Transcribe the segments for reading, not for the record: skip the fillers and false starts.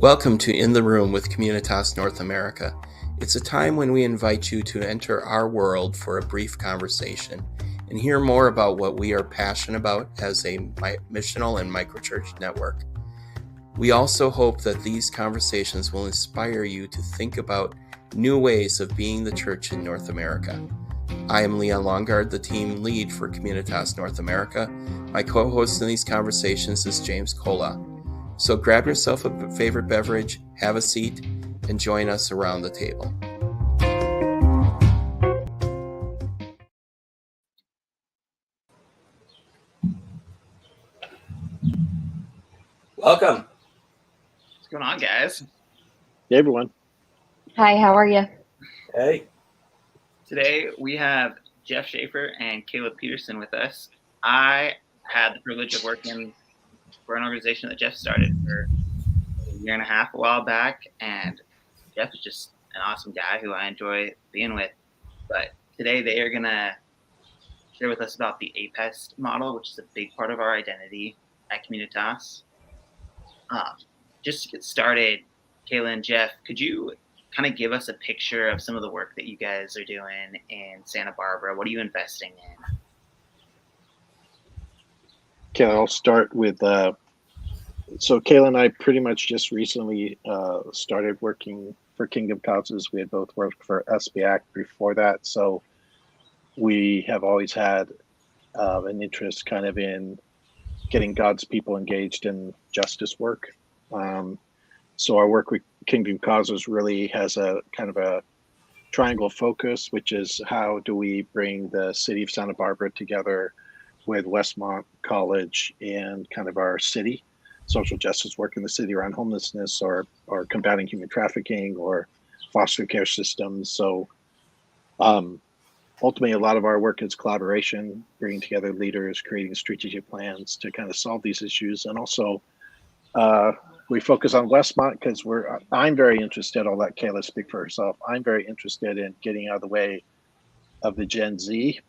Welcome to In the Room with Communitas North America. It's a time when we invite you to enter our world for a brief conversation and hear more about what we are passionate about as a missional and microchurch network. We also hope that these conversations will inspire you to think about new ways of being the church in North America. I am Leon Longard, the team lead for Communitas North America. My co-host in these conversations is James Kola. So grab yourself a favorite beverage, have a seat, and join us around the table. Welcome. What's going on, guys? Hey, everyone. Hi, how are you? Hey. Today we have Jeff Shaffer and Kayla Peterson with us. I had the privilege of working for an organization that Jeff started for a year and a half a while back, and Jeff is just an awesome guy who I enjoy being with. But today they are going to share with us about the APEST model, which is a big part of our identity at Communitas. Just to get started, Kayla and Jeff, could you kind of give us a picture of some of the work that you guys are doing in Santa Barbara? What are you investing in? Okay, I'll start with, so Kayla and I pretty much just recently started working for Kingdom Causes. We had both worked for SBAC before that, so we have always had an interest kind of in getting God's people engaged in justice work. So our work with Kingdom Causes really has a kind of a triangle focus, which is how do we bring the city of Santa Barbara together with Westmont College and kind of our city, social justice work in the city around homelessness or combating human trafficking or foster care systems. So ultimately, a lot of our work is collaboration, bringing together leaders, creating strategic plans to kind of solve these issues. And also we focus on Westmont because I'm very interested, I'll let Kayla speak for herself. I'm very interested in getting out of the way of the Gen Z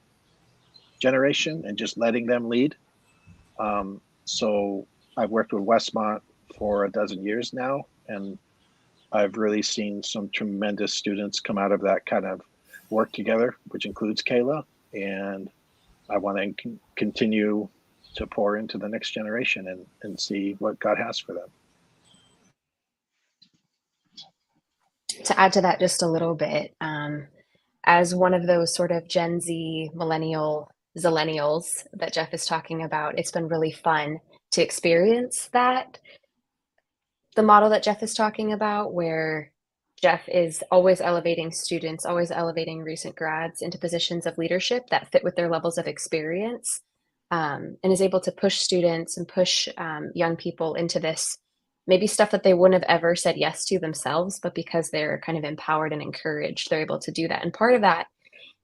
generation and just letting them lead. So I've worked with Westmont for 12 years now, and I've really seen some tremendous students come out of that kind of work together, which includes Kayla, and I want to continue to pour into the next generation and see what God has for them. To add to that just a little bit, as one of those sort of Gen Z millennials that Jeff is talking about, it's been really fun to experience that. The model that Jeff is talking about, where Jeff is always elevating students, always elevating recent grads into positions of leadership that fit with their levels of experience, and is able to push students and push young people into this, maybe stuff that they wouldn't have ever said yes to themselves, but because they're kind of empowered and encouraged, they're able to do that. And part of that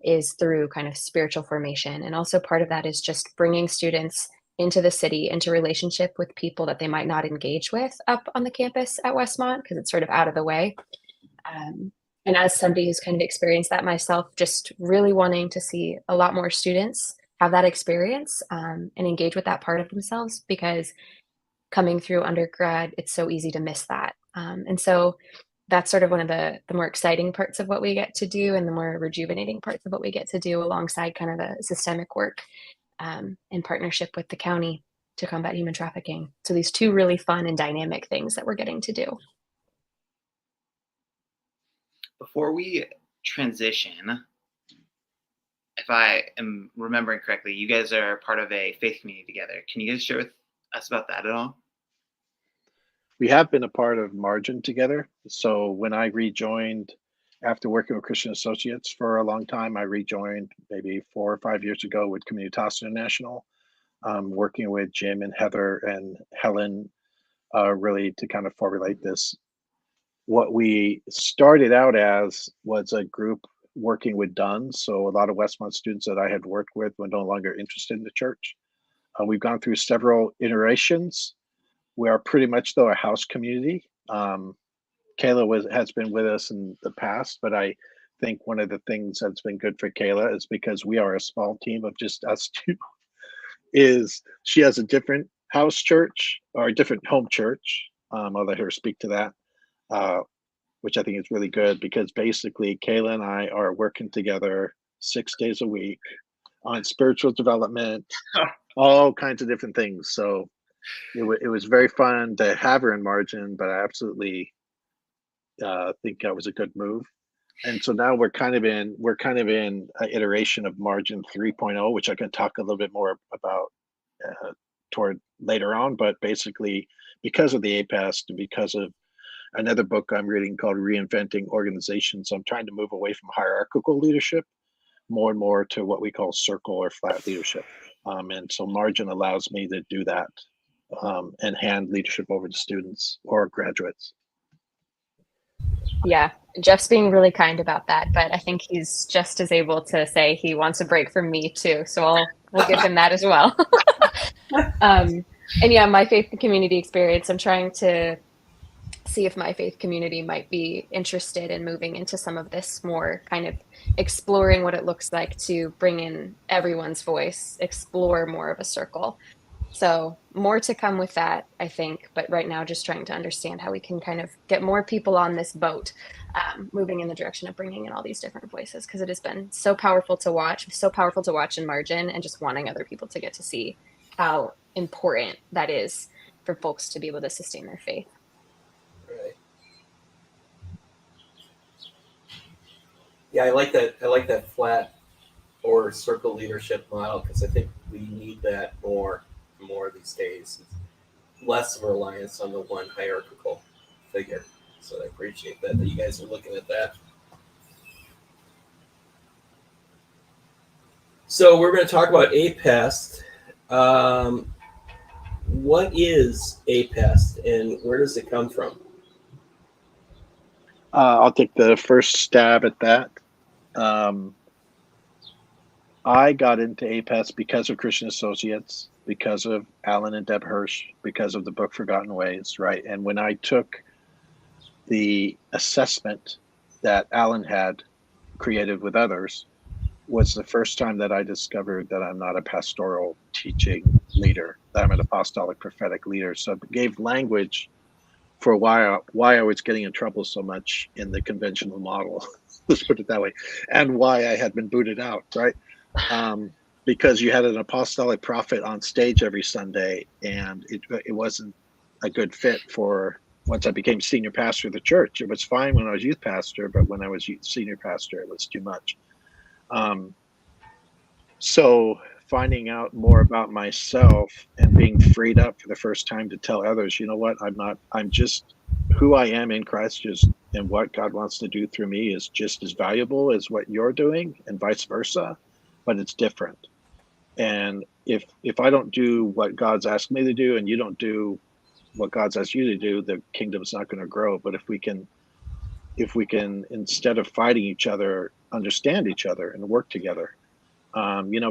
is through kind of spiritual formation. And also part of that is just bringing students into the city, into relationship with people that they might not engage with up on the campus at Westmont, because it's sort of out of the way. And as somebody who's kind of experienced that myself, just really wanting to see a lot more students have that experience and engage with that part of themselves, because coming through undergrad, it's so easy to miss that. And so that's sort of one of the more exciting parts of what we get to do, and the more rejuvenating parts of what we get to do alongside kind of the systemic work in partnership with the county to combat human trafficking. So these two really fun and dynamic things that we're getting to do. Before we transition, if I am remembering correctly, you guys are part of a faith community together. Can you guys share with us about that at all? We have been a part of Margin together. So when I rejoined after working with Christian Associates for a long time, I rejoined maybe 4 or 5 years ago with Communitas International, working with Jim and Heather and Helen, really to kind of formulate this. What we started out as was a group working with Duns. So a lot of Westmont students that I had worked with were no longer interested in the church. We've gone through several iterations. We are pretty much, though, a house community. Kayla has been with us in the past, but I think one of the things that's been good for Kayla is because we are a small team of just us two, is she has a different house church or a different home church I'll let her speak to that, which I think is really good because basically Kayla and I are working together 6 days a week on spiritual development, all kinds of different things. So it was very fun to have her in margin, but I absolutely think that was a good move. And so now we're kind of in an iteration of margin 3.0, which I can talk a little bit more about toward later on. But basically, because of the APEST and because of another book I'm reading called Reinventing Organizations, I'm trying to move away from hierarchical leadership more and more to what we call circle or flat leadership. And so margin allows me to do that and hand leadership over to students or graduates. Yeah, Jeff's being really kind about that, but I think he's just as able to say he wants a break from me too. So we'll give him that as well. And yeah, my faith community experience, I'm trying to see if my faith community might be interested in moving into some of this more kind of exploring what it looks like to bring in everyone's voice, explore more of a circle. So more to come with that, I think. But right now, just trying to understand how we can kind of get more people on this boat, moving in the direction of bringing in all these different voices, because it has been so powerful to watch in margin, and just wanting other people to get to see how important that is for folks to be able to sustain their faith. Right. Yeah, I like that flat or circle leadership model because I think we need that more these days. Less of a reliance on the one hierarchical figure. So I appreciate that you guys are looking at that. So we're going to talk about APEST. What is APEST and where does it come from? I'll take the first stab at that. I got into APEST because of Christian Associates, because of Alan and Deb Hirsch, because of the book Forgotten Ways, right? And when I took the assessment that Alan had created with others, was the first time that I discovered that I'm not a pastoral teaching leader, that I'm an apostolic prophetic leader. So it gave language for why I was getting in trouble so much in the conventional model, let's put it that way, and why I had been booted out, right? Because you had an apostolic prophet on stage every Sunday, and it wasn't a good fit for once I became senior pastor of the church. It was fine when I was youth pastor, but when I was senior pastor, it was too much. So finding out more about myself and being freed up for the first time to tell others, you know what, I'm just who I am in Christ, just and what God wants to do through me is just as valuable as what you're doing and vice versa, but it's different. And if I don't do what God's asked me to do and you don't do what God's asked you to do, the kingdom's not going to grow. But if we can, instead of fighting each other, understand each other and work together,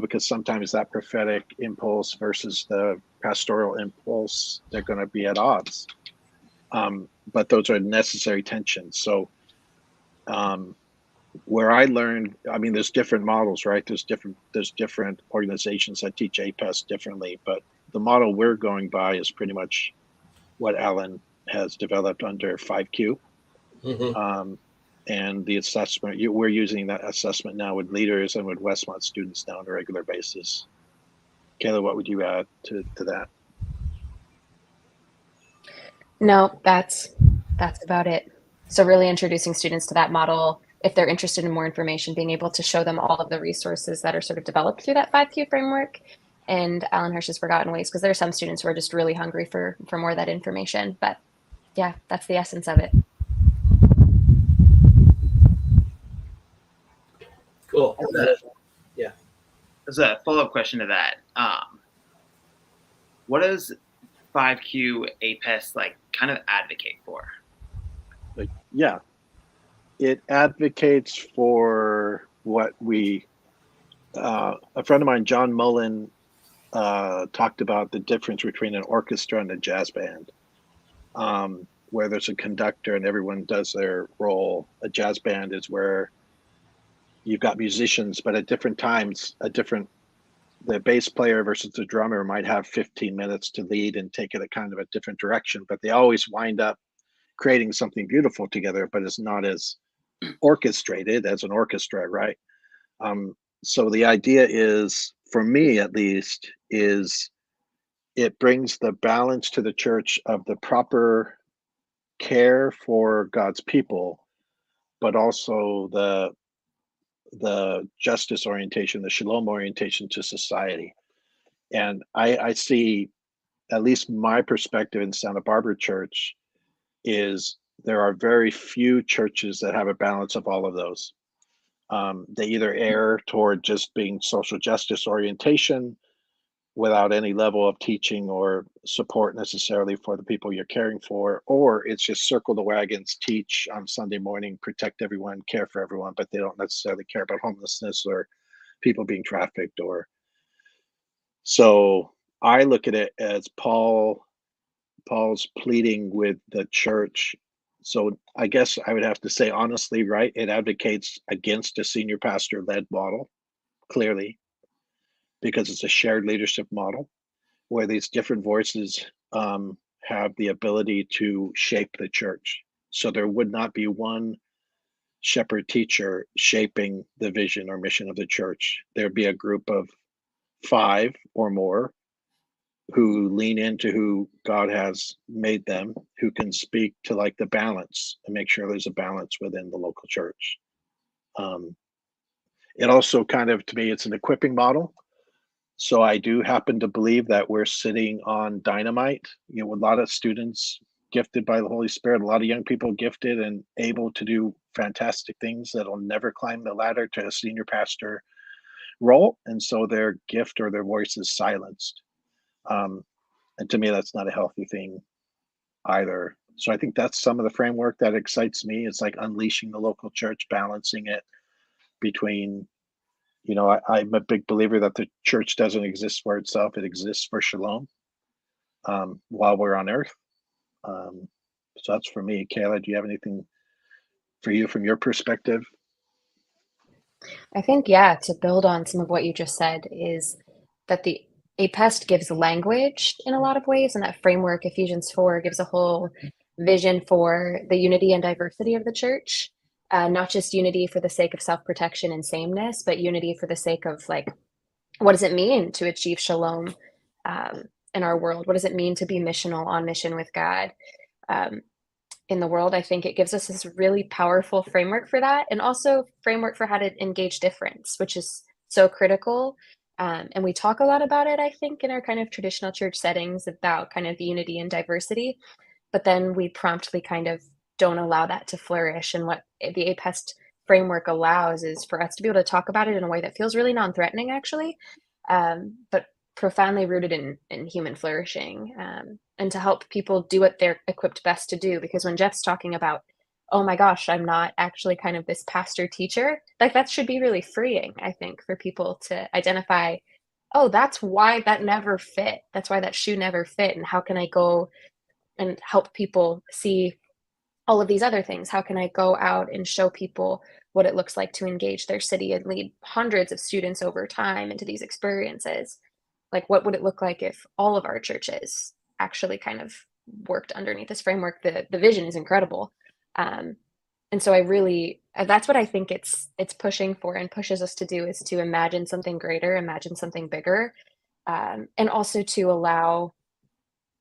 because sometimes that prophetic impulse versus the pastoral impulse, they're going to be at odds. But those are necessary tensions. So where I learned, there's different models, right? There's different organizations that teach APEST differently, but the model we're going by is pretty much what Alan has developed under 5Q. Mm-hmm. And the assessment, we're using that assessment now with leaders and with Westmont students now on a regular basis. Kayla, what would you add to that? No, that's about it. So really introducing students to that model, if they're interested in more information, being able to show them all of the resources that are sort of developed through that 5Q framework and Alan Hirsch's Forgotten Ways, because there are some students who are just really hungry for more of that information. But yeah, that's the essence of it. Cool. Yeah. There's a follow-up question to that. What does 5Q APEST kind of advocate for? Yeah, it advocates for what a friend of mine, John Mullen, talked about the difference between an orchestra and a jazz band, where there's a conductor and everyone does their role. A jazz band is where you've got musicians, but at different times, the bass player versus the drummer might have 15 minutes to lead and take it a kind of a different direction, but they always wind up creating something beautiful together, but it's not as orchestrated as an orchestra, right? So the idea is, for me at least, is it brings the balance to the church of the proper care for God's people, but also the justice orientation, the shalom orientation to society. And I see, at least my perspective in Santa Barbara Church, is there are very few churches that have a balance of all of those. They either err toward just being social justice orientation without any level of teaching or support necessarily for the people you're caring for, or it's just circle the wagons, teach on Sunday morning, protect everyone, care for everyone, but they don't necessarily care about homelessness or people being trafficked. Or so I look at it as Paul's pleading with the church. So I guess I would have to say honestly, right? It advocates against a senior pastor led model, clearly, because it's a shared leadership model where these different voices have the ability to shape the church. So there would not be one shepherd teacher shaping the vision or mission of the church. There'd be a group of 5 or more who lean into who God has made them, who can speak to like the balance and make sure there's a balance within the local church. It also kind of, to me, it's an equipping model. So I do happen to believe that we're sitting on dynamite, with a lot of students gifted by the Holy Spirit, a lot of young people gifted and able to do fantastic things that'll never climb the ladder to a senior pastor role. And so their gift or their voice is silenced. And to me, that's not a healthy thing either. So I think that's some of the framework that excites me. It's like unleashing the local church, balancing it between, I'm a big believer that the church doesn't exist for itself. It exists for shalom while we're on earth. So that's for me. Kayla, do you have anything for you from your perspective? I think, yeah, to build on some of what you just said is that the APEST gives language in a lot of ways, and that framework, Ephesians 4, gives a whole vision for the unity and diversity of the church, not just unity for the sake of self-protection and sameness, but unity for the sake of, like, what does it mean to achieve shalom in our world? What does it mean to be missional, on mission with God? In the world, I think it gives us this really powerful framework for that, and also framework for how to engage difference, which is so critical. And we talk a lot about it, I think, in our kind of traditional church settings about kind of the unity and diversity, but then we promptly kind of don't allow that to flourish. And what the APEST framework allows is for us to be able to talk about it in a way that feels really non-threatening, actually, but profoundly rooted in human flourishing, and to help people do what they're equipped best to do. Because when Jeff's talking about, oh my gosh, I'm not actually kind of this pastor teacher, like that should be really freeing, I think, for people to identify, oh, that's why that never fit. That's why that shoe never fit. And how can I go and help people see all of these other things? How can I go out and show people what it looks like to engage their city and lead hundreds of students over time into these experiences? Like, what would it look like if all of our churches actually kind of worked underneath this framework? The vision is incredible. And so that's what I think it's pushing for and pushes us to do, is to imagine something greater, imagine something bigger, and also to allow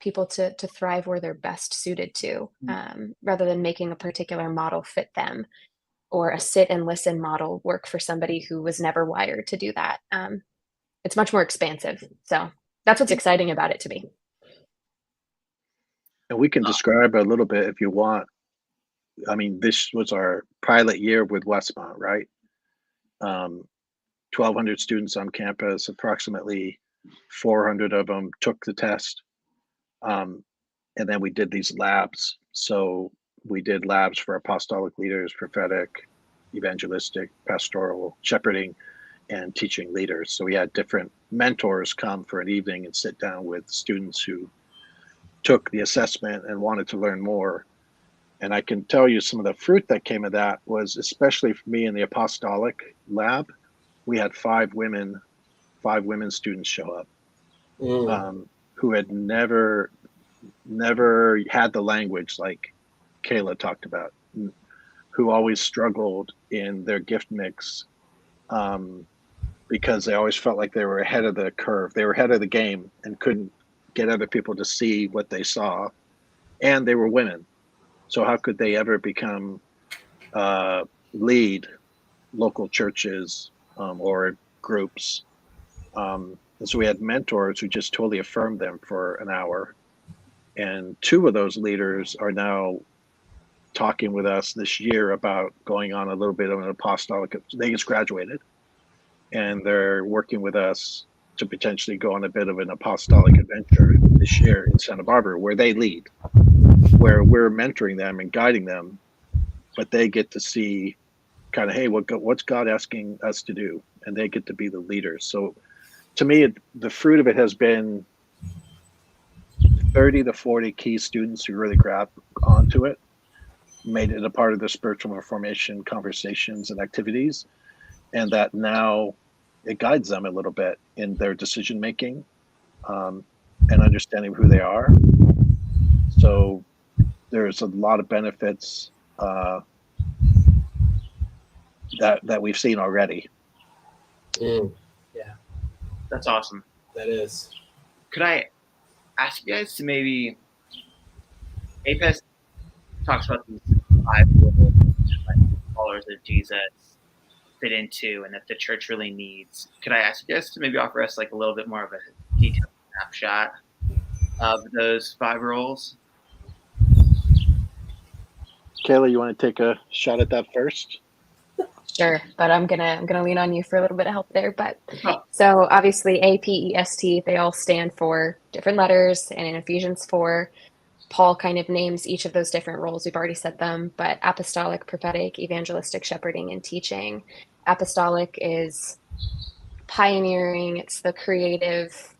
people to thrive where they're best suited to, rather than making a particular model fit them, or a sit and listen model work for somebody who was never wired to do that. It's much more expansive. So that's what's exciting about it to me. And we can describe a little bit if you want. I mean, this was our pilot year with Westmont, right? 1,200 students on campus, approximately 400 of them took the test. And then we did these labs. So we did labs for apostolic leaders, prophetic, evangelistic, pastoral, shepherding, and teaching leaders. So we had different mentors come for an evening and sit down with students who took the assessment and wanted to learn more. And I can tell you some of the fruit that came of that was, especially for me in the apostolic lab, we had 5 5 women students show up, who had never had the language like Kayla talked about, who always struggled in their gift mix, because they always felt like they were ahead of the curve. They were ahead of the game and couldn't get other people to see what they saw. And they were women. So how could they ever become lead local churches or groups? And so we had mentors who just totally affirmed them for an hour. And 2 of those leaders are now talking with us this year about going on a little bit of an apostolic. They just graduated, and they're working with us to potentially go on a bit of an apostolic adventure this year in Santa Barbara, where they lead, where we're mentoring them and guiding them, but they get to see kind of, hey, what's God asking us to do? And they get to be the leaders. So to me, the fruit of it has been 30 to 40 key students who really grab onto it, made it a part of their spiritual formation conversations and activities, and that now it guides them a little bit in their decision making, and understanding who they are. So there's a lot of benefits that we've seen already. Yeah, That's awesome. that is. Could I ask you guys to maybe, APEST talks about these 5 roles that followers of Jesus fit into and that the church really needs. Could I ask you guys to maybe offer us like a little bit more of a detailed snapshot of those 5 roles? Kayla, you want to take a shot at that first? Sure, but I'm gonna lean on you for a little bit of help there. But so obviously APEST, they all stand for different letters, and in Ephesians 4, Paul kind of names each of those different roles. We've already said them, but apostolic, prophetic, evangelistic, shepherding, and teaching. Apostolic is pioneering. It's the creative.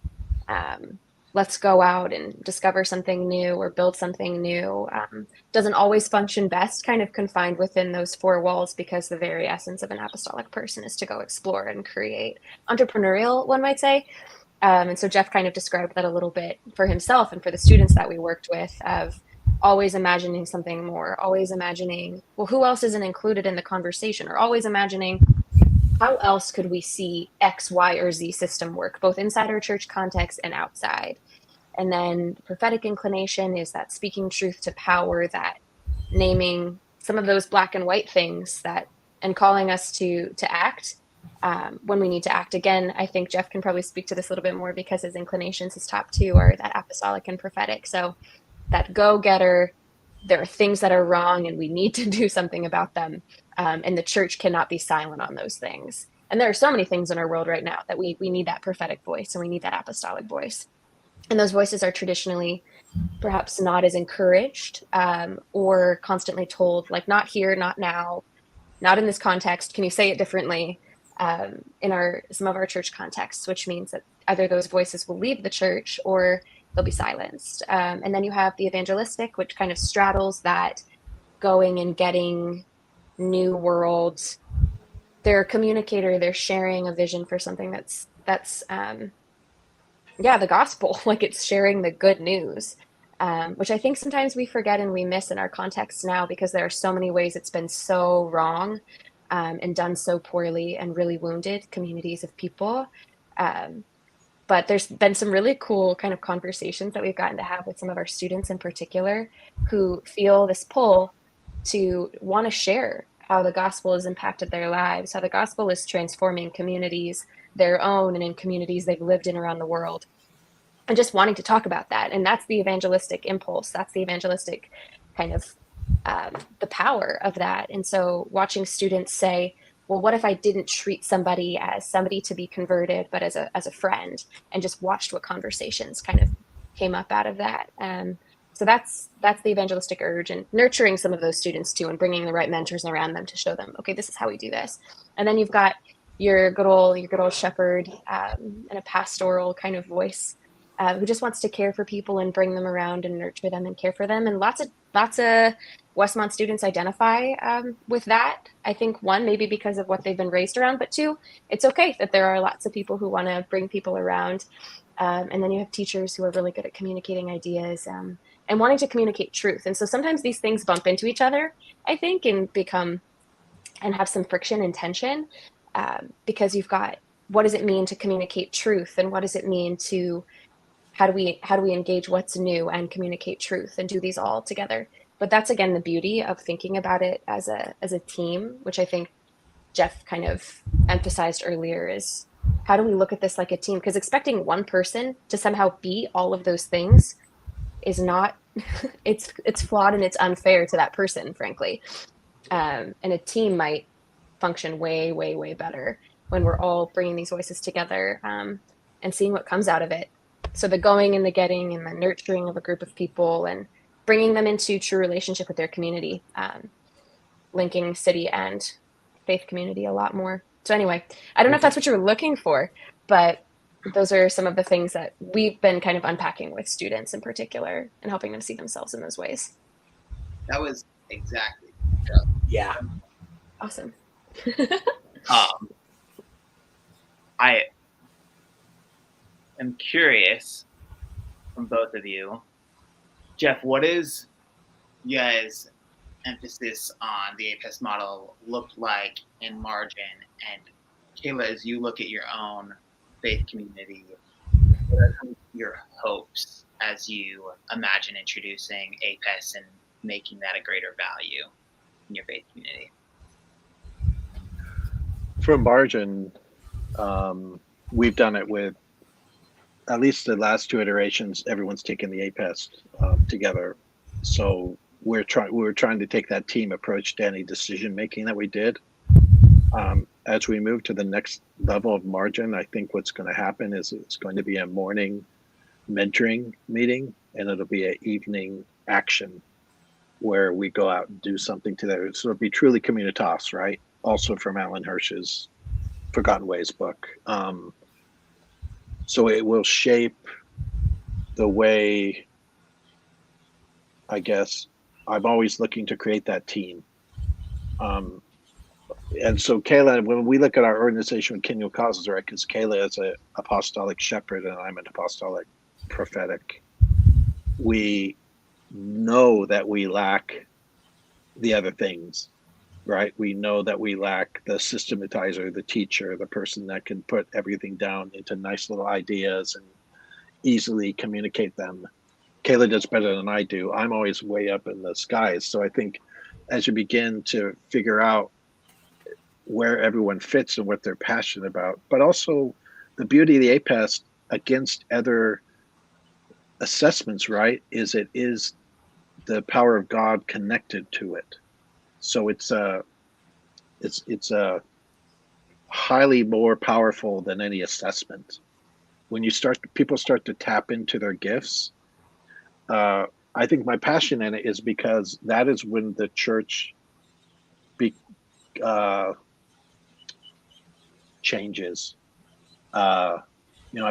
Let's go out and discover something new or build something new. Doesn't always function best kind of confined within those 4 walls, because the very essence of an apostolic person is to go explore and create. Entrepreneurial, one might say. And so Jeff kind of described that a little bit for himself and for the students that we worked with, of always imagining something more, always imagining, well, who else isn't included in the conversation, or always imagining, how else could we see X, Y, or Z system work, both inside our church context and outside? And then the prophetic inclination is that speaking truth to power, that naming some of those black and white things, that, and calling us to act when we need to act. Again, I think Jeff can probably speak to this a little bit more, because his inclinations, his top 2 are that apostolic and prophetic. So that go-getter, there are things that are wrong and we need to do something about them. And the church cannot be silent on those things. And there are so many things in our world right now that we need that prophetic voice, and we need that apostolic voice. And those voices are traditionally perhaps not as encouraged, or constantly told, like, not here, not now, not in this context. Can you say it differently? In some of our church contexts, which means that either those voices will leave the church or they'll be silenced. And then you have the evangelistic, which kind of straddles that, going and getting new worlds. They're a communicator. They're sharing a vision for something that's the gospel. Like, it's sharing the good news, which I think sometimes we forget and we miss in our context now, because there are so many ways it's been so wrong, and done so poorly, and really wounded communities of people. But there's been some really cool kind of conversations that we've gotten to have with some of our students in particular, who feel this pull to want to share how the gospel has impacted their lives, how the gospel is transforming communities, their own, and in communities they've lived in around the world, and just wanting to talk about that. And that's the evangelistic impulse. That's the evangelistic kind of the power of that. And so watching students say, well, what if I didn't treat somebody as somebody to be converted, but as a friend, and just watched what conversations kind of came up out of that. So that's the evangelistic urge, and nurturing some of those students too, and bringing the right mentors around them to show them, okay, this is how we do this. And then you've got your good old shepherd, and a pastoral kind of voice, who just wants to care for people and bring them around and nurture them and care for them. And lots of Westmont students identify with that. I think one, maybe because of what they've been raised around, but two, it's okay that there are lots of people who want to bring people around. And then you have teachers who are really good at communicating ideas and wanting to communicate truth. And so sometimes these things bump into each other, I think, and have some friction and tension because you've got, what does it mean to communicate truth, and what does it mean to how do we engage what's new and communicate truth and do these all together? But that's again the beauty of thinking about it as a team, which I think Jeff kind of emphasized earlier, is how do we look at this like a team? Because expecting one person to somehow be all of those things is not it's flawed and it's unfair to that person, frankly. And a team might function way, way, way better when we're all bringing these voices together and seeing what comes out of it. So the going and the getting and the nurturing of a group of people and bringing them into true relationship with their community, linking city and faith community a lot more. So anyway, I don't know if that's what you were looking for, but those are some of the things that we've been kind of unpacking with students in particular and helping them see themselves in those ways. That was exactly. Yeah. Awesome. I am curious from both of you. Jeff, what is you guys' emphasis on the APEST model look like in margin? And Kayla, as you look at your own faith community, what are some of your hopes as you imagine introducing APEST and making that a greater value in your faith community? From margin, we've done it with at least the last two iterations. Everyone's taken the APEST together. So we were trying to take that team approach to any decision making that we did. As we move to the next level of margin, I think what's going to happen is it's going to be a morning mentoring meeting, and it'll be an evening action where we go out and do something together. So it'll be truly Communitas, right? Also from Alan Hirsch's Forgotten Ways book. So it will shape the way, I guess, I'm always looking to create that team. And so Kayla, when we look at our organization with Continual Causes, right, because Kayla is an apostolic shepherd and I'm an apostolic prophetic, we know that we lack the other things, right? We know that we lack the systematizer, the teacher, the person that can put everything down into nice little ideas and easily communicate them. Kayla does better than I do. I'm always way up in the skies. So I think as you begin to figure out where everyone fits and what they're passionate about, but also the beauty of the APEST against other assessments, right, is it is the power of God connected to it. So it's a highly more powerful than any assessment. When people start to tap into their gifts, I think my passion in it is because that is when the church changes. I've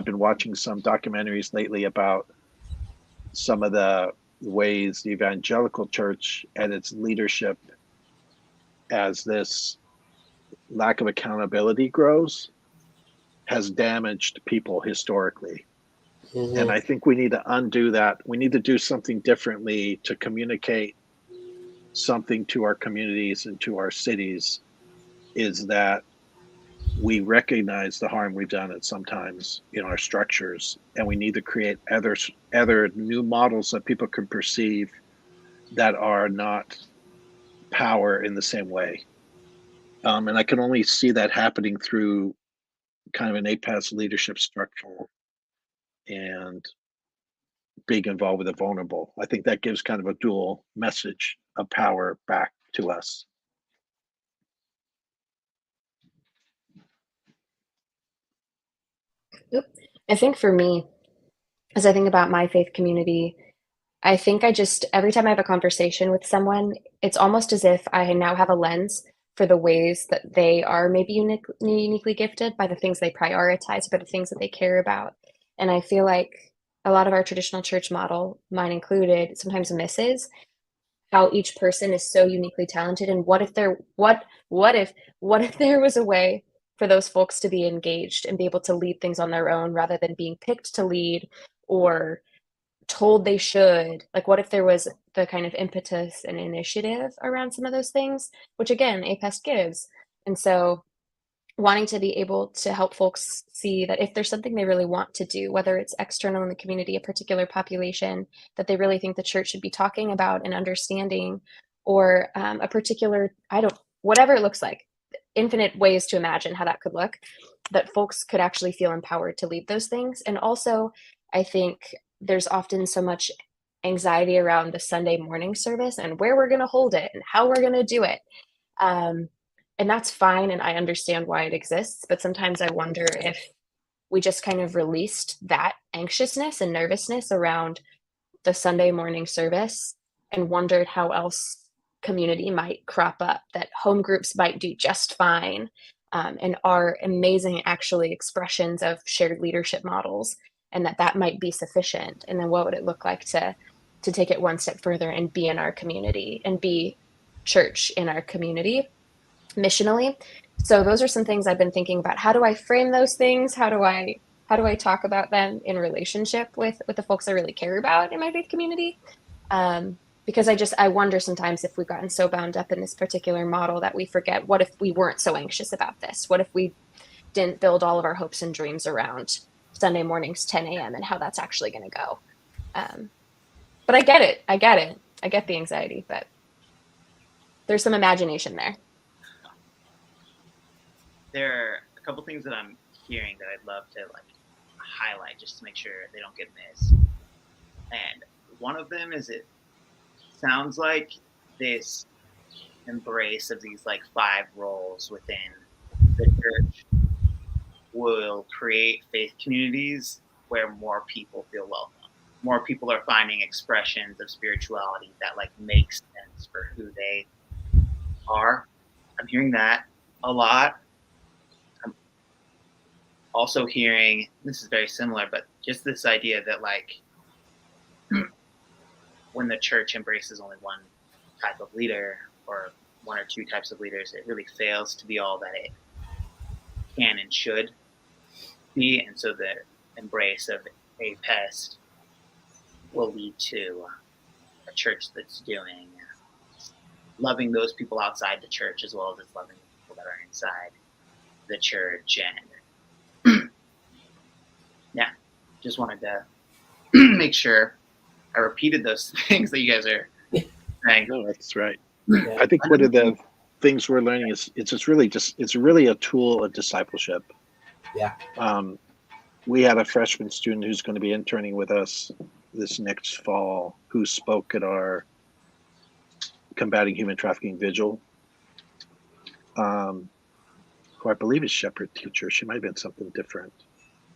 been watching some documentaries lately about some of the ways the evangelical church and its leadership, as this lack of accountability grows, has damaged people historically. Mm-hmm. And I think we need to undo that. We need to do something differently to communicate something to our communities and to our cities, is that we recognize the harm we've done sometimes in our structures, and we need to create other new models that people can perceive that are not power in the same way. And I can only see that happening through kind of an APEST leadership structure and being involved with the vulnerable. I think that gives kind of a dual message of power back to us. I think for me, as I think about my faith community, I think every time I have a conversation with someone, it's almost as if I now have a lens for the ways that they are maybe uniquely gifted, by the things they prioritize, by the things that they care about. And I feel like a lot of our traditional church model, mine included, sometimes misses how each person is so uniquely talented. And what if there was a way for those folks to be engaged and be able to lead things on their own rather than being picked to lead or told they should? Like, what if there was the kind of impetus and initiative around some of those things, which again, APEST gives. And so wanting to be able to help folks see that if there's something they really want to do, whether it's external in the community, a particular population that they really think the church should be talking about and understanding, or a particular, whatever it looks like, infinite ways to imagine how that could look, that folks could actually feel empowered to lead those things. And also, I think there's often so much anxiety around the Sunday morning service and where we're going to hold it and how we're going to do it. And that's fine, and I understand why it exists, but sometimes I wonder if we just kind of released that anxiousness and nervousness around the Sunday morning service and wondered how else community might crop up, that home groups might do just fine, and are amazing actually expressions of shared leadership models, and that might be sufficient. And then what would it look like to take it one step further and be in our community and be church in our community missionally? So those are some things I've been thinking about. How do I frame those things? How do I talk about them in relationship with the folks I really care about in my faith community? Because I wonder sometimes if we've gotten so bound up in this particular model that we forget, what if we weren't so anxious about this? What if we didn't build all of our hopes and dreams around Sunday mornings, 10 a.m. and how that's actually going to go? But I get it. I get the anxiety, but there's some imagination there. There are a couple things that I'm hearing that I'd love to highlight just to make sure they don't get missed. And one of them is, it sounds like this embrace of these 5 roles within the church will create faith communities where more people feel welcome. More people are finding expressions of spirituality that makes sense for who they are. I'm hearing that a lot. Also hearing, this is very similar, but just this idea that when the church embraces only one type of leader or 1 or 2 types of leaders, it really fails to be all that it can and should be. And so the embrace of APEST will lead to a church that's doing loving those people outside the church as well as it's loving the people that are inside the church. And yeah, just wanted to make sure I repeated those things that you guys are saying. No, that's right. Yeah. I think one of the things we're learning is it's really a tool of discipleship. Yeah. We had a freshman student who's going to be interning with us this next fall who spoke at our Combating Human Trafficking Vigil. Who I believe is shepherd teacher. She might have been something different.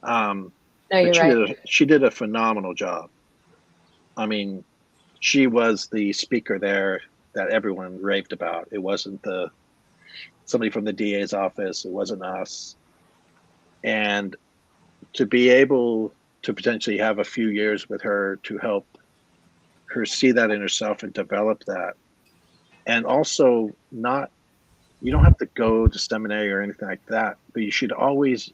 No, you're right. She did a phenomenal job. I mean, she was the speaker there that everyone raved about. It wasn't somebody from the DA's office. It wasn't us. And to be able to potentially have a few years with her to help her see that in herself and develop that. And also you don't have to go to seminary or anything like that, but you should always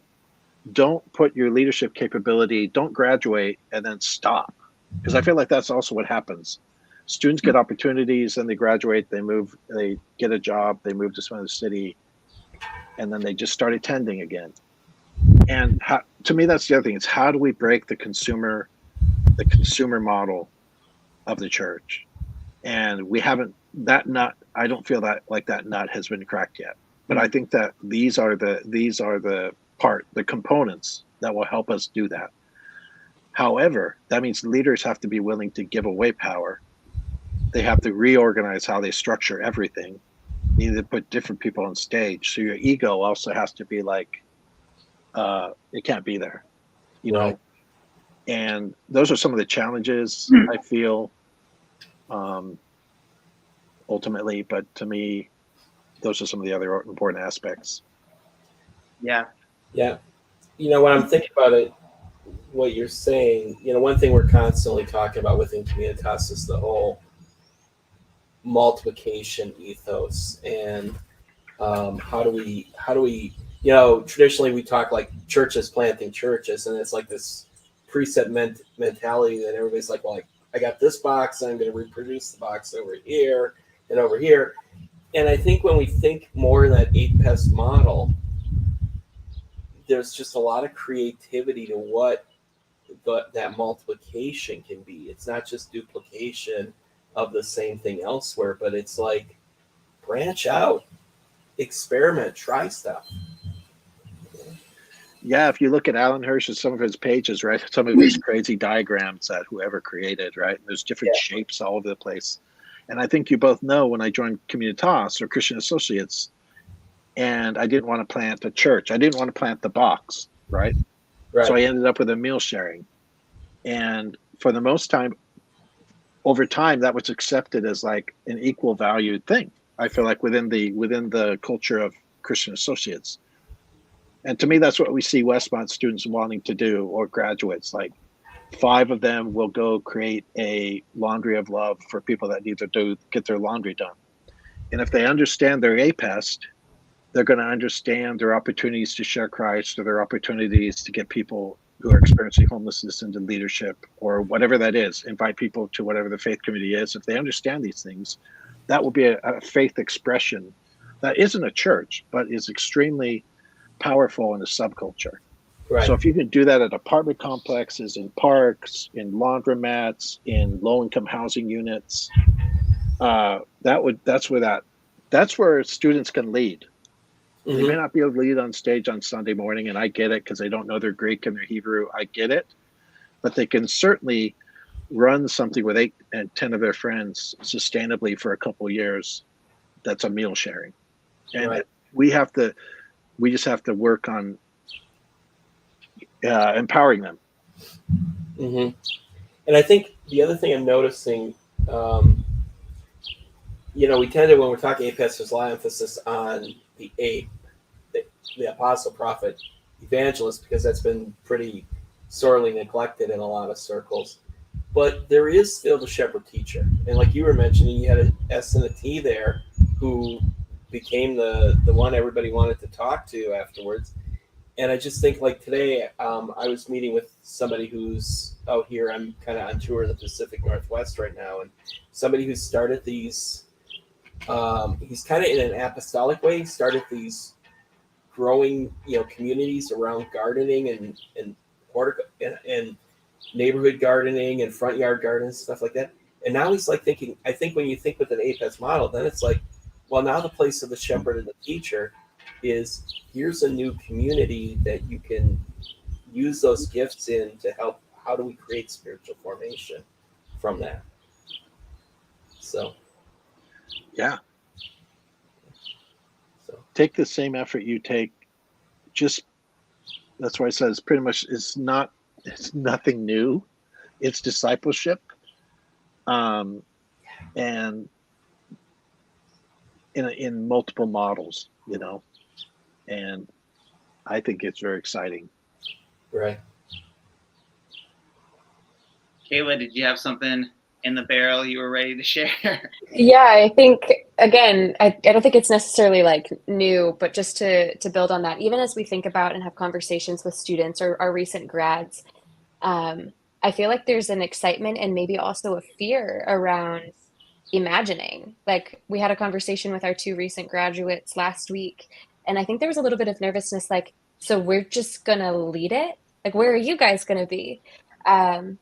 don't put your leadership capability, don't graduate and then stop. Because I feel like that's also what happens. Students get opportunities and they graduate, they get a job, they move to some other city, and then they just start attending again. And to me, that's the other thing. It's how do we break the consumer model of the church? And we haven't, I don't feel that that nut has been cracked yet. But I think that these are the components that will help us do that. However, that means leaders have to be willing to give away power. They have to reorganize how they structure everything. You need to put different people on stage. So your ego also has to be it can't be there, you know? And those are some of the challenges I feel ultimately, but to me, those are some of the other important aspects. Yeah. Yeah. When I'm thinking about it, what you're saying, one thing we're constantly talking about within Communitas is the whole multiplication ethos, and how do we traditionally we talk like churches planting churches, and it's like this preset mentality that everybody's like, well, I got this box, I'm going to reproduce the box over here and over here. And I think when we think more in that APEST model, there's just a lot of creativity to what that multiplication can be. It's not just duplication of the same thing elsewhere, but it's like branch out, experiment, try stuff. Yeah, if you look at Alan Hirsch and some of his pages, right, some of his crazy diagrams that whoever created, right, there's different shapes all over the place. And I think you both know when I joined Communitas or Christian Associates, and I didn't want to plant a church. I didn't want to plant the box, right? So I ended up with a meal sharing. And for the most time, over time, that was accepted as like an equal valued thing. I feel like within the culture of Christian Associates. And to me, that's what we see Westmont students wanting to do, or graduates. Like 5 of them will go create a laundry of love for people that need to get their laundry done. And if they understand their APEST, they're going to understand their opportunities to share Christ, or their opportunities to get people who are experiencing homelessness into leadership, or whatever that is, invite people to whatever the faith community is. If they understand these things, that will be a faith expression that isn't a church, but is extremely powerful in a subculture. So if you can do that at apartment complexes, in parks, in laundromats, in low-income housing units, that's where students can lead. They may not be able to lead on stage on Sunday morning, and I get it because they don't know their Greek and their Hebrew. I get it. But they can certainly run something with 8 and 10 of their friends sustainably for a couple of years. That's a meal sharing. And we just have to work on empowering them. And I think the other thing I'm noticing, we tend to, when we're talking APEST, there's a lot of emphasis on the apostle, prophet, evangelist, because that's been pretty sorely neglected in a lot of circles. But there is still the shepherd teacher. And like you were mentioning, you had an S and a T there who became the one everybody wanted to talk to afterwards. And I just think, like today, I was meeting with somebody who's out here. I'm kind of on tour in the Pacific Northwest right now, and somebody who started these. He's kind of in an apostolic way. He started these growing, communities around gardening and neighborhood gardening and front yard gardens, stuff like that. And now he's like thinking. I think when you think with an APEST model, then it's like, well, now the place of the shepherd and the teacher is, here's a new community that you can use those gifts in to help. How do we create spiritual formation from that? So, yeah. So take the same effort you take. That's why I said it's nothing new. It's discipleship. And in multiple models, and I think it's very exciting. Right. Kayla, did you have something in the barrel you were ready to share? Yeah, I think, again, I don't think it's necessarily like new, but just to build on that, even as we think about and have conversations with students or our recent grads, I feel like there's an excitement and maybe also a fear around imagining. Like, we had a conversation with our 2 recent graduates last week, and I think there was a little bit of nervousness, like, so we're just gonna lead it? Like, where are you guys gonna be? And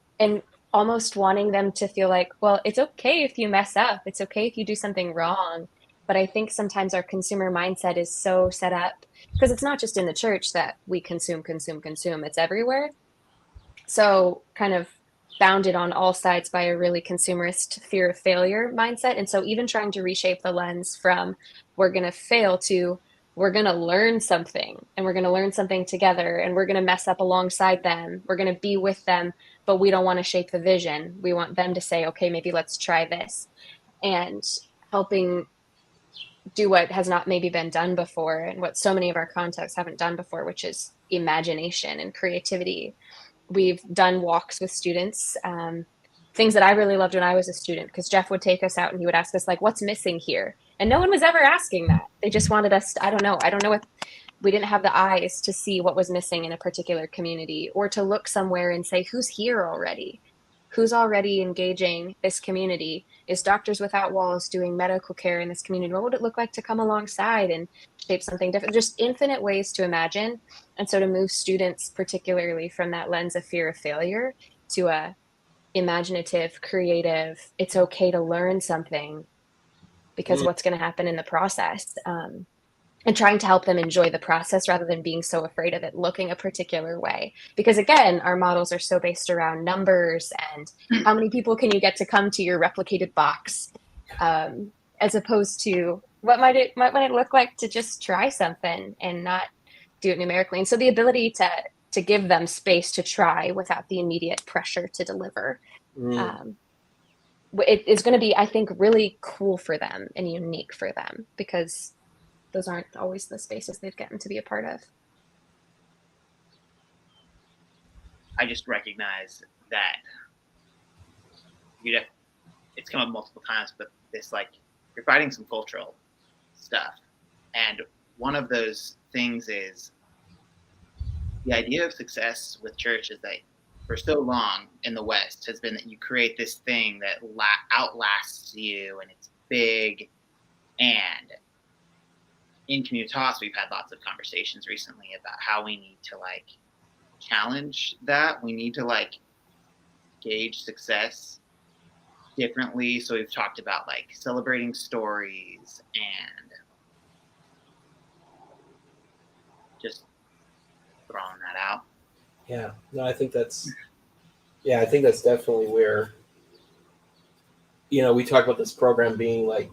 almost wanting them to feel like, well, it's okay if you mess up. It's okay if you do something wrong. But I think sometimes our consumer mindset is so set up, because it's not just in the church that we consume. It's everywhere. So kind of bounded on all sides by a really consumerist fear of failure mindset. And so even trying to reshape the lens from we're going to fail to we're going to learn something, and we're going to learn something together, and we're going to mess up alongside them. We're going to be with them, but we don't want to shape the vision. We want them to say, okay, maybe let's try this, and helping do what has not maybe been done before, and what so many of our contexts haven't done before, which is imagination and creativity. we've done walks with students, things that I really loved when I was a student, because Jeff would take us out and he would ask us, like, what's missing here? And no one was ever asking that. They just wanted us to, I don't know what, we didn't have the eyes to see what was missing in a particular community, or to look somewhere and say, who's here already? Who's already engaging this community? Is Doctors Without Walls doing medical care in this community? What would it look like to come alongside and shape something different? Just infinite ways to imagine. And so to move students, particularly from that lens of fear of failure, to a imaginative, creative, it's okay to learn something because what's going to happen in the process, and trying to help them enjoy the process rather than being so afraid of it looking a particular way. Because again, our models are so based around numbers and how many people can you get to come to your replicated box, as opposed to what might it look like to just try something and not do it numerically. And so the ability to give them space to try without the immediate pressure to deliver, it is going to be, I think, really cool for them and unique for them, because those aren't always the spaces they've gotten to be a part of. I just recognize that it's come up multiple times, but this, like, you're fighting some cultural stuff. And one of those things is the idea of success with church is that for so long in the West has been that you create this thing that outlasts you, and it's big. And in Communitas, we've had lots of conversations recently about how we need to, like, challenge that. We need to, like, gauge success differently. So we've talked about, like, celebrating stories and just throwing that out. Yeah, no, I think that's definitely where, we talk about this program being like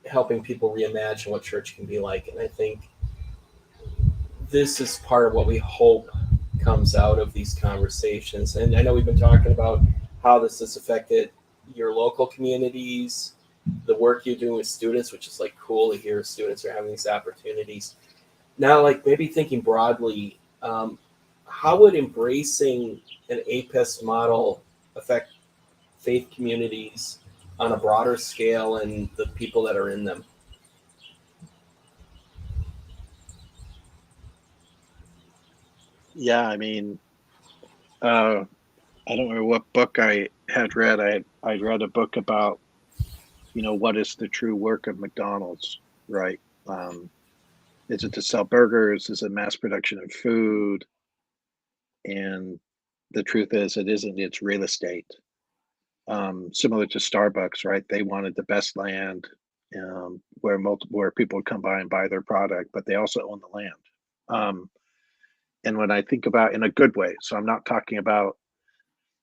helping people reimagine what church can be like. And I think this is part of what we hope comes out of these conversations. And I know we've been talking about how this has affected your local communities, the work you're doing with students, which is like cool to hear students are having these opportunities. Now, like maybe thinking broadly, how would embracing an APEST model affect faith communities on a broader scale and the people that are in them? Yeah, I mean, I don't know what book I had read. I read a book about, what is the true work of McDonald's, right? Is it to sell burgers? Is it mass production of food? And the truth is, it isn't. It's real estate. Similar to Starbucks, right? They wanted the best land, where people would come by and buy their product, but they also own the land. And when I think about, in a good way, so I'm not talking about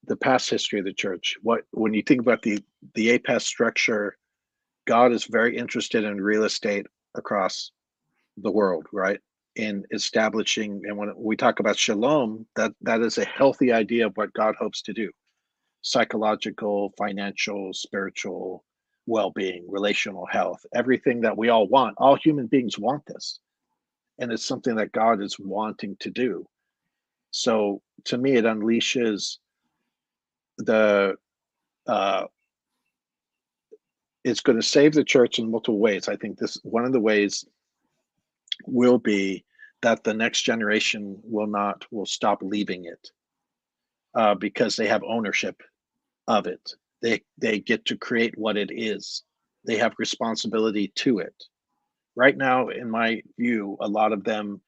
the past history of the church. When you think about the APEST structure, God is very interested in real estate across the world, right? In establishing, and when we talk about shalom, that is a healthy idea of what God hopes to do: psychological, financial, spiritual well-being, relational health, everything that we all want. All human beings want this, and it's something that God is wanting to do. So to me, it unleashes the it's going to save the church in multiple ways. I think this one of the ways will be that the next generation will stop leaving it, because they have ownership of it. They get to create what it is. They have responsibility to it. Right now, in my view, a lot of them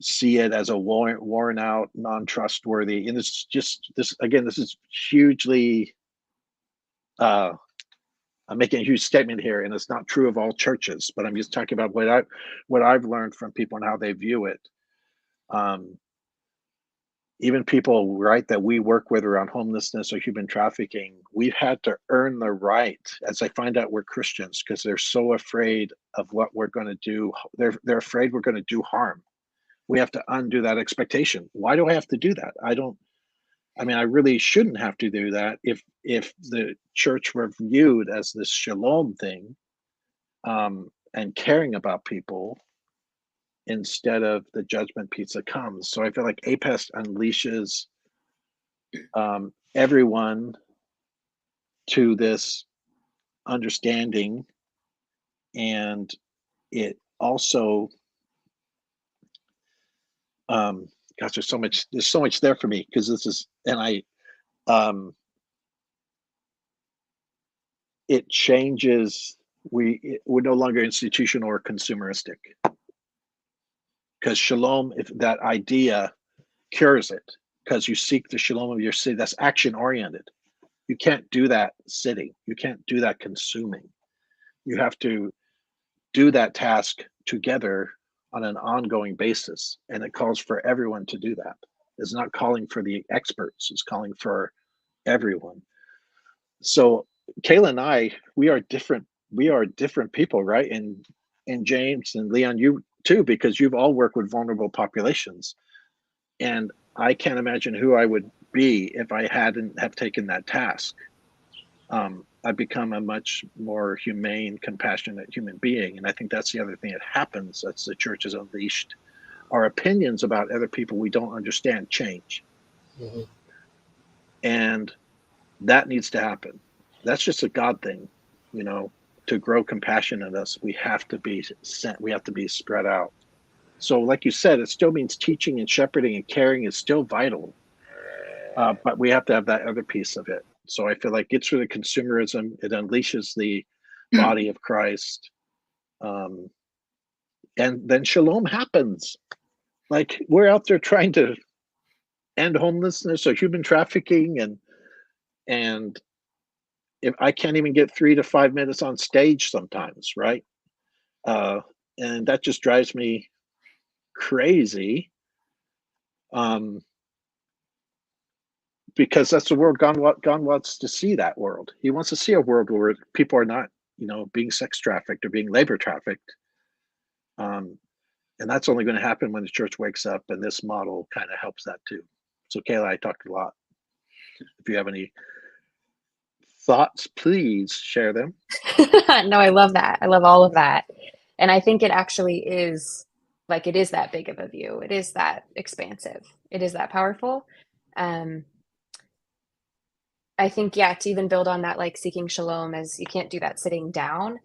see it as a worn out, non-trustworthy, and it's just this again. This is hugely. I'm making a huge statement here, and it's not true of all churches, but I'm just talking about what I've learned from people and how they view it. Even people, right, that we work with around homelessness or human trafficking, we've had to earn the right, as I find out we're Christians, because they're so afraid of what we're going to do. They're afraid we're going to do harm. We have to undo that expectation. Why do I have to do that? I really shouldn't have to do that if the church were viewed as this shalom thing, and caring about people instead of the judgment piece that comes. So I feel like APEST unleashes everyone to this understanding, and it also, gosh, there's so much there for me, because this is, and it changes. We're no longer institutional or consumeristic, because shalom, if that idea cures it, because you seek the shalom of your city, that's action oriented. You can't do that sitting. You can't do that consuming. You have to do that task together on an ongoing basis. And it calls for everyone to do that. It's not calling for the experts, it's calling for everyone. So Kayla and I, we are different people, right? And James and Leon, you too, because you've all worked with vulnerable populations. And I can't imagine who I would be if I hadn't have taken that task. I've become a much more humane, compassionate human being. And I think that's the other thing that happens as the church is unleashed. Our opinions about other people we don't understand change. Mm-hmm. And that needs to happen. That's just a God thing, to grow compassion in us. We have to be sent. We have to be spread out. So like you said, it still means teaching and shepherding and caring is still vital. But we have to have that other piece of it. So I feel like it's really consumerism. It unleashes the body of Christ. And then shalom happens. Like, we're out there trying to end homelessness or human trafficking. And if I can't even get 3 to 5 minutes on stage sometimes, right? And that just drives me crazy. Because that's the world God wants to see. That world, he wants to see a world where people are not, being sex trafficked or being labor trafficked. And that's only going to happen when the church wakes up, and this model kind of helps that too. So Kayla, I talked a lot. If you have any thoughts, please share them. No, I love that. I love all of that. And I think it actually is, like, it is that big of a view. It is that expansive. It is that powerful. I think, to even build on that, like, seeking shalom, as you can't do that sitting down.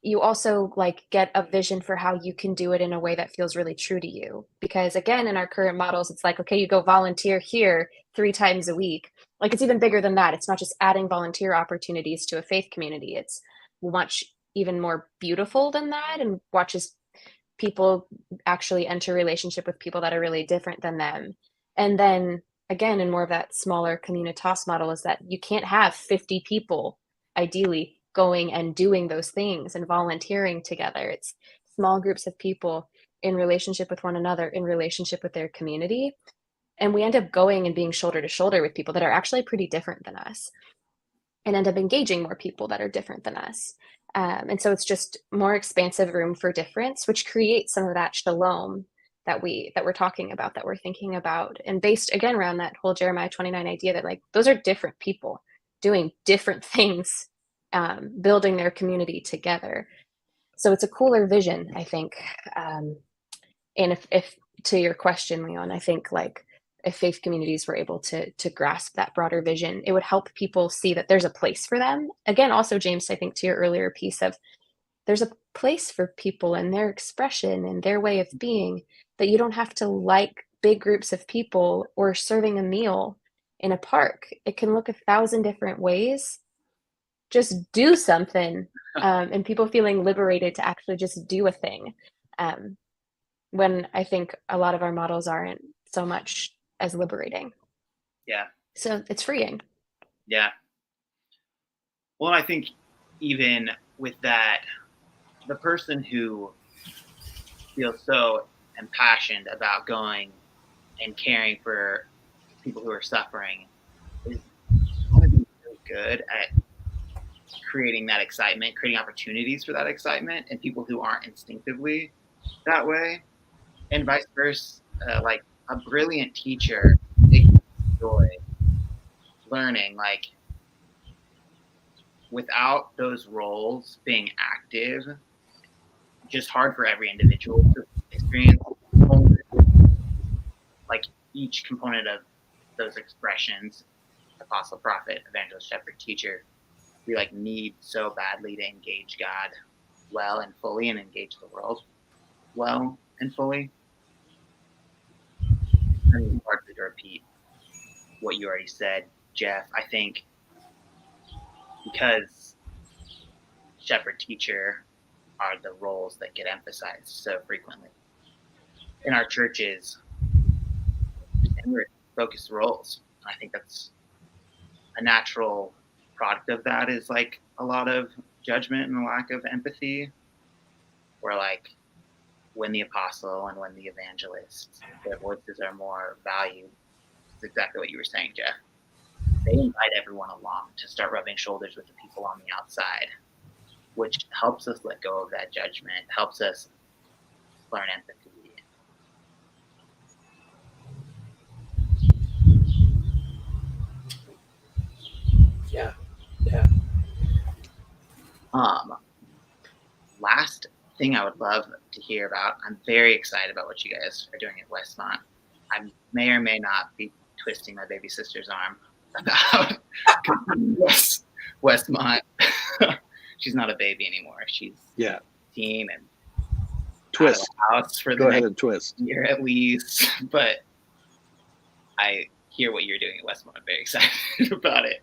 You also, like, get a vision for how you can do it in a way that feels really true to you. Because again, in our current models, it's like, okay, you go volunteer here 3 times a week. Like, it's even bigger than that. It's not just adding volunteer opportunities to a faith community. It's much even more beautiful than that, and watches people actually enter relationship with people that are really different than them. And then again, in more of that smaller Communitas model, is that you can't have 50 people ideally going and doing those things and volunteering together. It's small groups of people in relationship with one another, in relationship with their community. And we end up going and being shoulder to shoulder with people that are actually pretty different than us, and end up engaging more people that are different than us. And so it's just more expansive room for difference, which creates some of that shalom that we're talking about, that we're thinking about, and based again around that whole Jeremiah 29 idea that, like, those are different people doing different things, building their community together. So it's a cooler vision, I think. And if to your question, Leon, I think, like, if faith communities were able to grasp that broader vision, it would help people see that there's a place for them. Again, also, James, I think to your earlier piece of, there's a place for people and their expression and their way of being, that you don't have to like big groups of people or serving a meal in a park. It can look 1,000 different ways. Just do something, and people feeling liberated to actually just do a thing. When I think a lot of our models aren't so much as liberating. Yeah. So it's freeing. Yeah. Well, I think even with that, the person who feels so impassioned about going and caring for people who are suffering is going to be really good at creating that excitement, creating opportunities for that excitement, and people who aren't instinctively that way, and vice versa. Like, a brilliant teacher, they enjoy learning, like, without those roles being active, just hard for every individual to experience. Like, each component of those expressions, apostle, prophet, evangelist, shepherd, teacher, we like need so badly to engage God well and fully, and engage the world well and fully. I mean, hardly to repeat what you already said, Jeff. I think because shepherd, teacher are the roles that get emphasized so frequently in our churches, and we're focused roles. I think that's a natural product of that is like a lot of judgment and a lack of empathy, where like when the apostle and when the evangelist, their voices are more valued. It's exactly what you were saying, Jeff. They invite everyone along to start rubbing shoulders with the people on the outside, which helps us let go of that judgment, helps us learn empathy. Yeah. Yeah. Last thing I would love to hear about, I'm very excited about what you guys are doing at Westmont. I may or may not be twisting my baby sister's arm about Westmont. She's not a baby anymore. She's 18 and twist. out of the house for the Go ahead next and twist. year at least. But I hear what you're doing at Westmont. I'm very excited about it.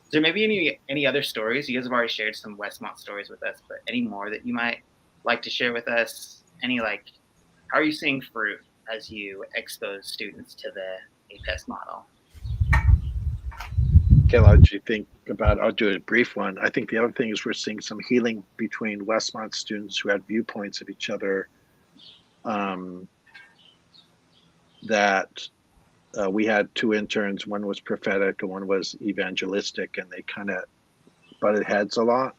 Is there maybe any other stories? You guys have already shared some Westmont stories with us, but any more that you might like to share with us? Any like, how are you seeing fruit as you expose students to the APEST model? Kayla, what do you think about? I'll do a brief one. I think the other thing is we're seeing some healing between Westmont students who had viewpoints of each other that we had two interns. One was prophetic and one was evangelistic, and they kind of butted heads a lot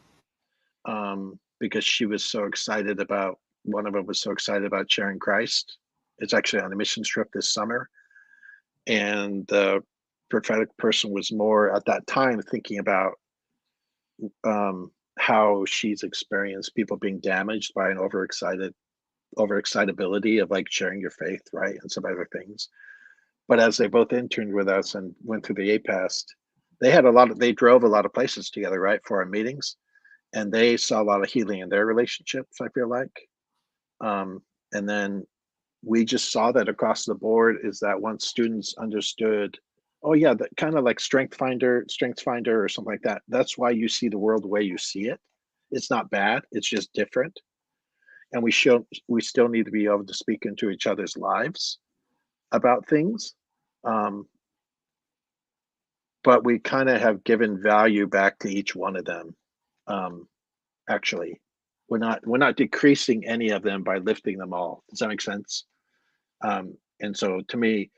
because she was so excited about, one of them was so excited about sharing Christ. It's actually on a mission trip this summer. And the prophetic person was more at that time thinking about how she's experienced people being damaged by an overexcitability of like sharing your faith, right? And some other things. But as they both interned with us and went through the APEST, they drove a lot of places together, right, for our meetings. And they saw a lot of healing in their relationships, I feel like. And then we just saw that across the board is that once students understood, oh yeah, that kind of like strength finder or something like that. That's why you see the world the way you see it. It's not bad. It's just different. And we still need to be able to speak into each other's lives about things. But we kind of have given value back to each one of them. Actually, we're not decreasing any of them by lifting them all. Does that make sense? And so to me,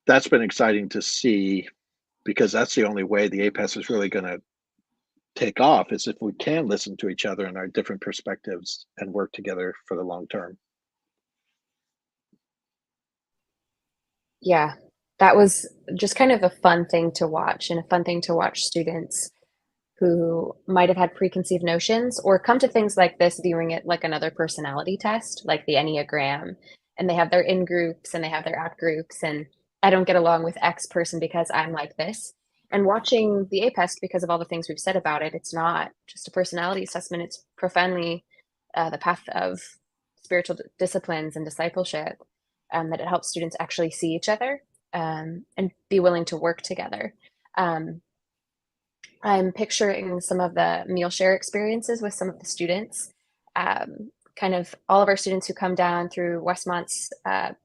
that's been exciting to see, because that's the only way the APES is really going to take off, is if we can listen to each other and our different perspectives and work together for the long term. Yeah, that was just kind of a fun thing to watch, and a fun thing to watch students who might have had preconceived notions or come to things like this viewing it like another personality test, like the Enneagram, and they have their in groups and they have their out groups, and I don't get along with X person because I'm like this. And watching the APEST, because of all the things we've said about it, it's not just a personality assessment, it's profoundly the path of spiritual disciplines and discipleship, that it helps students actually see each other and be willing to work together. I'm picturing some of the meal share experiences with some of the students. Kind of all of our students who come down through Westmont's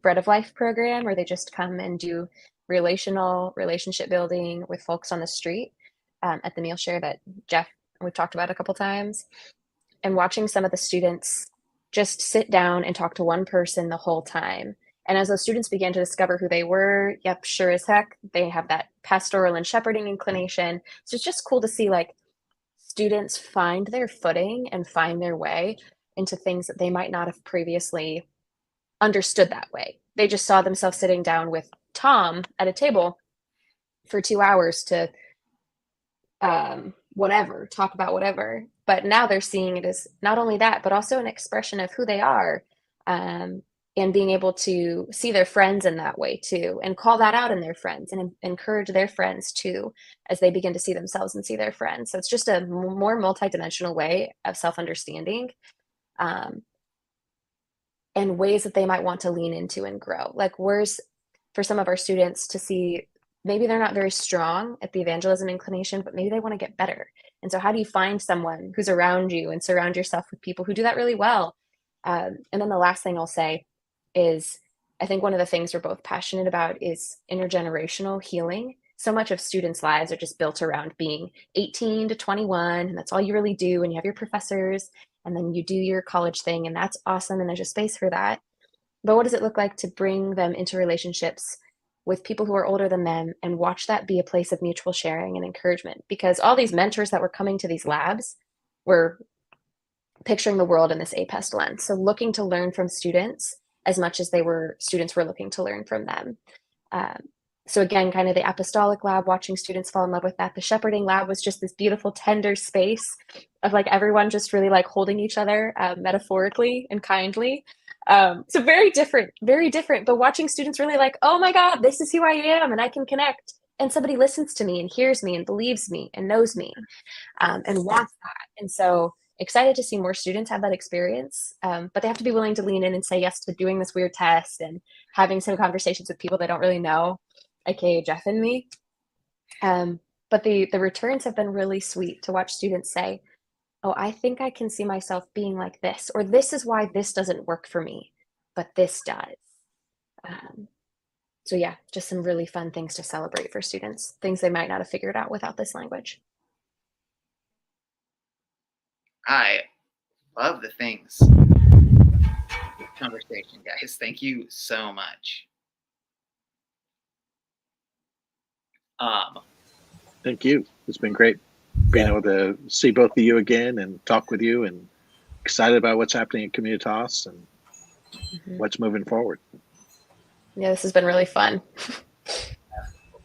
Bread of Life program, where they just come and do relationship building with folks on the street at the meal share that Jeff, we've talked about a couple times. And watching some of the students just sit down and talk to one person the whole time. And as those students began to discover who they were, yep, sure as heck, they have that pastoral and shepherding inclination. So it's just cool to see like students find their footing and find their way into things that they might not have previously understood that way. They just saw themselves sitting down with Tom at a table for 2 hours to talk about whatever. But now they're seeing it as not only that, but also an expression of who they are, and and being able to see their friends in that way too, and call that out in their friends and encourage their friends too, as they begin to see themselves and see their friends. So it's just a more multidimensional way of self-understanding, and ways that they might want to lean into and grow. Like, where's for some of our students to see, maybe they're not very strong at the evangelism inclination, but maybe they want to get better. And so how do you find someone who's around you and surround yourself with people who do that really well? And then the last thing I'll say is, I think one of the things we're both passionate about is intergenerational healing. So much of students' lives are just built around being 18 to 21, and that's all you really do. And you have your professors, and then you do your college thing, and that's awesome, and there's a space for that. But what does it look like to bring them into relationships with people who are older than them and watch that be a place of mutual sharing and encouragement? Because all these mentors that were coming to these labs were picturing the world in this APEST lens. So looking to learn from students as much as students were looking to learn from them. So again, kind of the apostolic lab, watching students fall in love with that. The shepherding lab was just this beautiful, tender space of like everyone just really like holding each other metaphorically and kindly. So very different, but watching students really like, oh my God, this is who I am and I can connect. And somebody listens to me and hears me and believes me and knows me and wants that. And so excited to see more students have that experience, but they have to be willing to lean in and say yes to doing this weird test and having some conversations with people they don't really know, aka Jeff and me. But the returns have been really sweet to watch students say, oh, I think I can see myself being like this, or this is why this doesn't work for me, but this does. So yeah, just some really fun things to celebrate for students, things they might not have figured out without this language. I love the things. Conversation, guys. Thank you so much. Thank you. It's been great being able to see both of you again and talk with you, and excited about what's happening at Communitas and what's moving forward. Yeah, this has been really fun.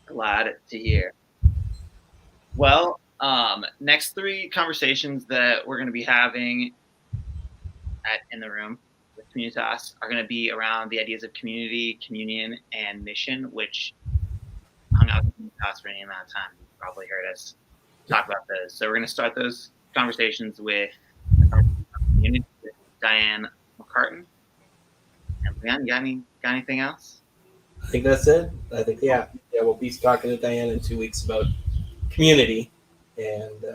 Glad to hear. Well, next 3 conversations that we're going to be having in the room with Communitas are going to be around the ideas of community, communion, and mission, which hung out with Communitas for any amount of time. You've probably heard us talk about those. So we're going to start those conversations with community, with Diane McCartan. And Leon, you got anything else? I think that's it. I think, yeah, we'll be talking to Diane in 2 weeks about community, and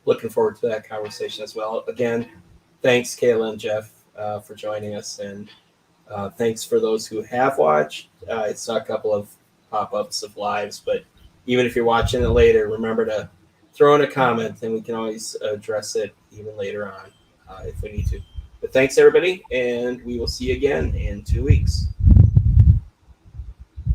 looking forward to that conversation as well. Again, thanks, Kayla and Jeff, for joining us, and thanks for those who have watched. It's not a couple of pop-ups of lives, but even if you're watching it later, remember to throw in a comment, and we can always address it even later on if we need to. But thanks, everybody, and we will see you again in 2 weeks.